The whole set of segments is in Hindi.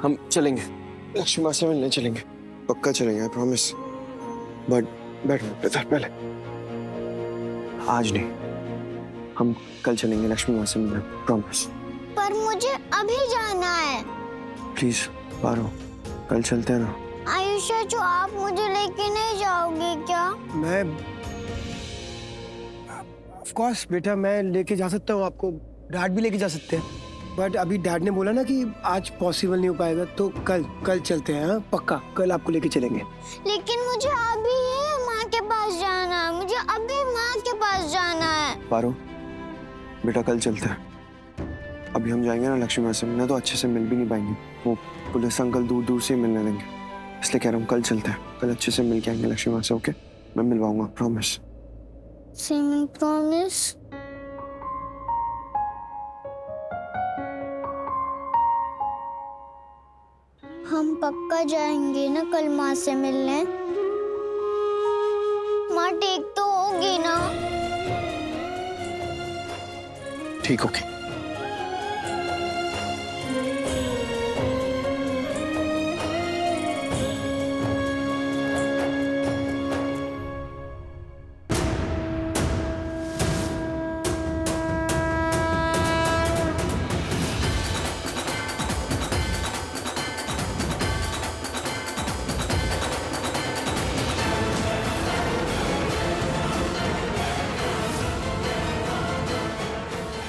हम चलेंगे, लक्ष्मी माँ से मिलने चलेंगे, पक्का चलेंगे, आई प्रॉमिस। बट बैठो पहले। आज नहीं, हम कल चलेंगे लक्ष्मी माँ से मिलने, प्रॉमिस। पर मुझे अभी जाना है। प्लीज पारो, कल चलते हैं ना। आयुषा, जो आप मुझे लेके नहीं जाओगे क्या? मैं ऑफ कोर्स बेटा, मैं लेके जा सकता हूँ आपको, डैड भी लेके जा सकते हैं। बट अभी डैड ने बोला ना कि आज पॉसिबल नहीं हो पाएगा, तो कल चलते हैं। हाँ पक्का, कल आपको लेके चलेंगे। लेकिन मुझे अभी ही माँ के पास जाना है, मुझे अभी माँ के पास जाना है। पारो बेटा, कल चलते हैं। अभी हम जाएंगे ना लक्ष्मी माँ से मिलने, तो अच्छे से मिल भी नहीं पाएंगे, वो पुलिस अंकल दूर दूर से मिलने देंगे। इसलिए कह रहा हूँ कल चलते हैं, कल अच्छे से मिल के आएंगे लक्ष्मी माँ से। ओके, मैं मिलवाऊंगा, प्रॉमिस। सिमन, प्रॉमिस? हम पक्का जाएंगे ना कल माँ से मिलने? माँ ठीक तो होगी ना? ठीक, ओके।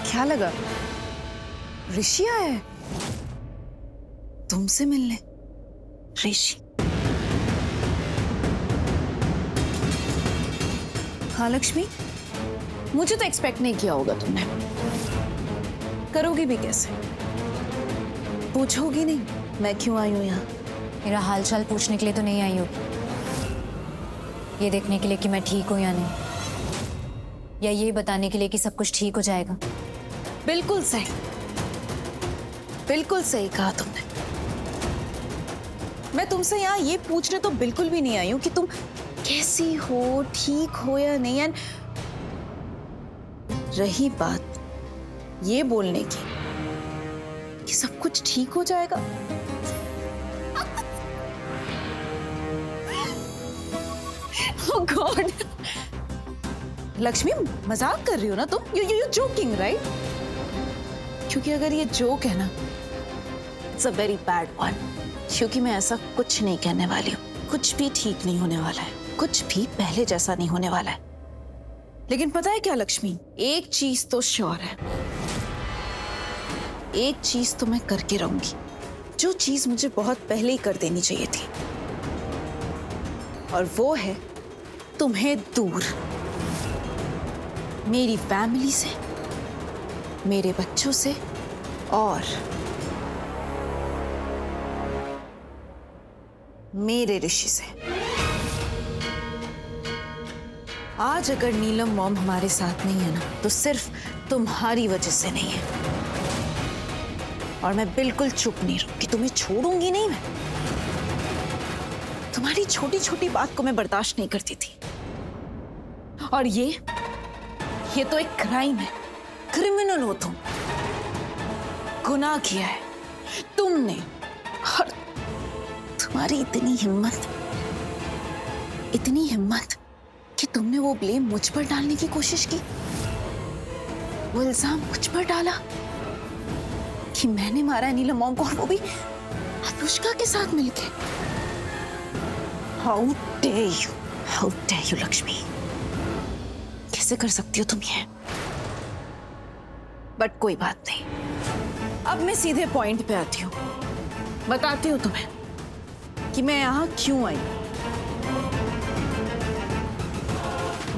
क्या लगा ऋषि आया है तुमसे मिलने? ऋषि? हाँ लक्ष्मी, मुझे तो एक्सपेक्ट नहीं किया होगा तुमने। करोगी भी कैसे? पूछोगी नहीं मैं क्यों आई हूँ यहाँ? मेरा हालचाल पूछने के लिए तो नहीं आई हूँ, ये देखने के लिए कि मैं ठीक हूँ या नहीं, या ये बताने के लिए कि सब कुछ ठीक हो जाएगा। बिल्कुल सही, बिल्कुल सही कहा तुमने। मैं तुमसे यहाँ ये पूछने तो बिल्कुल भी नहीं आई हूँ कि तुम कैसी हो, ठीक हो या नहीं। एंड रही बात ये बोलने की कि सब कुछ ठीक हो जाएगा, ओह गॉड, लक्ष्मी मजाक कर रही हो ना तुम? You joking right? क्योंकि अगर ये जोक है ना, it's a very bad one. क्योंकि मैं ऐसा कुछ नहीं कहने वाली हूँ। कुछ भी ठीक नहीं होने वाला है, कुछ भी पहले जैसा नहीं होने वाला है। लेकिन पता है क्या लक्ष्मी, एक चीज तो श्योर है, एक चीज तो मैं करके रहूंगी, जो चीज मुझे बहुत पहले ही कर देनी चाहिए थी, और वो है तुम्हें दूर, मेरी फैमिली से, मेरे बच्चों से, और मेरे ऋषि से। आज अगर नीलम मॉम हमारे साथ नहीं है ना, तो सिर्फ तुम्हारी वजह से नहीं है। और मैं बिल्कुल चुप नहीं रहूंगी, तुम्हें छोड़ूंगी नहीं मैं। तुम्हारी छोटी छोटी बात को मैं बर्दाश्त नहीं करती थी, और ये तो एक क्राइम है, क्रिमिनल हो तुम, गुनाह किया है तुमने। और तुम्हारी इतनी हिम्मत कि तुमने वो ब्लेम मुझ पर डालने की कोशिश की, वो इल्जाम मुझ पर डाला कि मैंने मारा है नीलम मॉम को, और वो भी अनुष्का के साथ मिलके। हाउ डेयर यू लक्ष्मी, कैसे कर सकती हो तुम ये? बट कोई बात नहीं, अब मैं सीधे पॉइंट पे आती हूँ, बताती हूँ तुम्हें कि मैं यहाँ क्यों आई।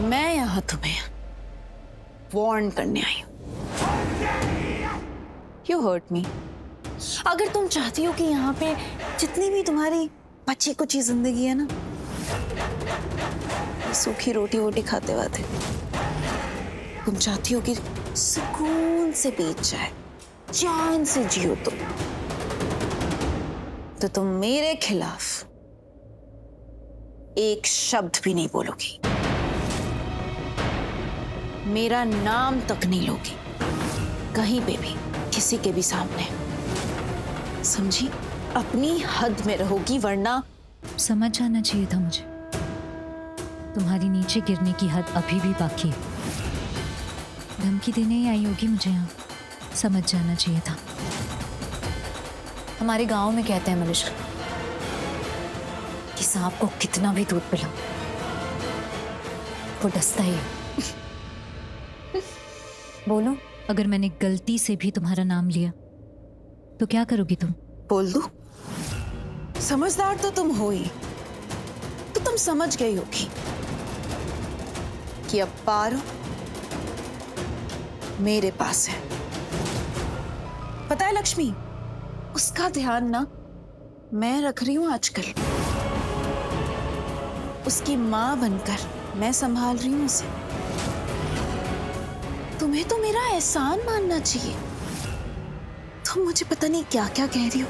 मैं यहाँ तुम्हें वार्न करने आई हूँ। You hurt me. अगर तुम चाहती हो कि यहाँ पे जितनी भी तुम्हारी बची कुची जिंदगी है ना, सूखी रोटी वोटी खाते वाते, तुम चाहती हो कि सुकून से बीत जाए, चैन से जियो तो तुम मेरे खिलाफ एक शब्द भी नहीं बोलोगी, मेरा नाम तक नहीं लोगी कहीं पे भी, किसी के भी सामने, समझी? अपनी हद में रहोगी, वरना समझ जाना चाहिए था मुझे, तुम्हारी नीचे गिरने की हद अभी भी बाकी है। धमकी देने ही आई होगी मुझे यहाँ, समझ जाना चाहिए था। हमारे गांव में कहते हैं मलिश्का कि सांप को कितना भी दूध पिलाओ वो डसता ही है। बोलो, अगर मैंने गलती से भी तुम्हारा नाम लिया तो क्या करोगी तुम? बोल दो। समझदार तो तुम हो ही, तो तुम समझ गई होगी कि अब पारो मेरे पास है। पता है लक्ष्मी, उसका ध्यान ना मैं रख रही हूं आजकल। उसकी मां बनकर मैं संभाल रही हूं उसे। तुम्हें तो मेरा एहसान मानना चाहिए। तुम मुझे पता नहीं क्या क्या कह रही हो।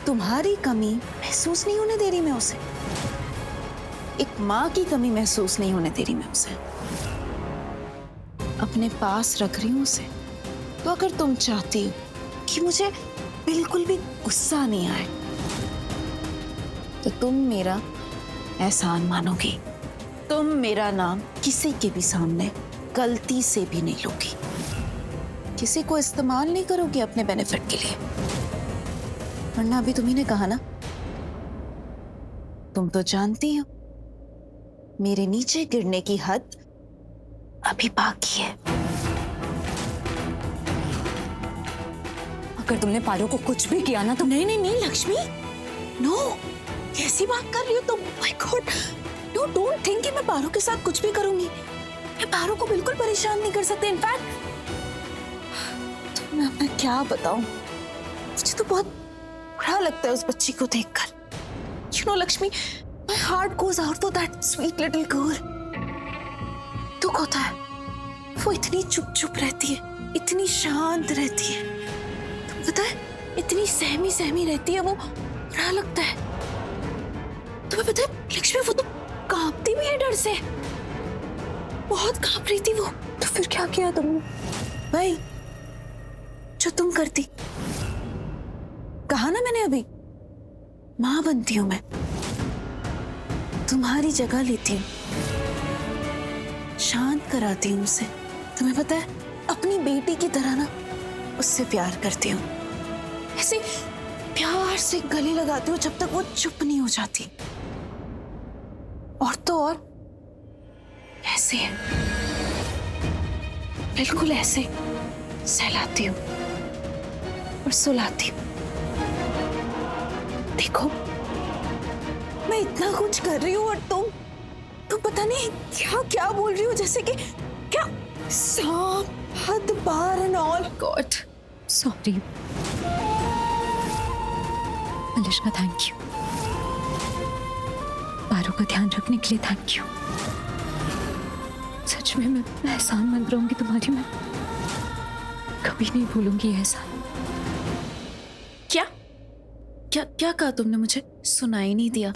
तुम्हारी कमी महसूस नहीं होने दे रही मैं उसे। एक माँ की कमी महसूस नहीं होने दे रही मैं उसे। अपने पास रख रही हूं उसे। तो अगर तुम चाहती हो कि मुझे बिल्कुल भी गुस्सा नहीं आए, तो तुम मेरा एहसान मानोगी। तुम मेरा नाम किसी के भी सामने गलती से भी नहीं लोगी। किसी को इस्तेमाल नहीं करोगी अपने बेनिफिट के लिए। वरना अभी तुम्ही ने कहा ना, तुम तो जानती हो मेरे नीचे गिरने की हद अभी बाकी है। अगर तुमने पारो को कुछ भी किया ना तो नहीं नहीं नहीं लक्ष्मी, नो, कैसी बात कर रही हो तुम? My God, no, don't think कि मैं पारो के साथ कुछ भी करूंगी। मैं पारो को बिल्कुल परेशान नहीं कर सकती। इनफैक्ट तो मैं अपना क्या बताऊं, मुझे तो बहुत बुरा लगता है उस बच्ची को देखकर। You know Lakshmi, my heart goes out to that sweet little girl. दुख होता है, वो इतनी चुप चुप रहती है, इतनी शांत रहती है। तुम पता है, इतनी सहमी सहमी रहती है वो, बुरा लगता है। तुम्हें पता है लक्ष्मी, वो तो कांपती भी है डर से। बहुत कांप रही थी वो। तो फिर क्या किया तुमने? भाई, जो तुम करती। कहा ना मैंने अभी, मां बनती हूं मैं, तुम्हारी जगह लेती हूं, शांत कराती हूं उसे। तुम्हें पता है, अपनी बेटी की तरह ना उससे प्यार करती हूँ। ऐसे प्यार से गले लगाती हूँ जब तक वो चुप नहीं हो जाती। और तो और ऐसे, बिल्कुल ऐसे सहलाती हूँ और सुलाती हूँ। देखो, मैं इतना कुछ कर रही हूँ और तुम पता नहीं क्या क्या बोल रही हो, जैसे कि क्या सांप, हद पार and all. God, sorry Malishka, thank you. Paro का ध्यान रखने के लिए थैंक यू। सच में मैं एहसानमंद रहूंगी तुम्हारी। मैं कभी नहीं भूलूंगी ये एहसान। क्या क्या क्या कहा तुमने? मुझे सुनाई नहीं दिया।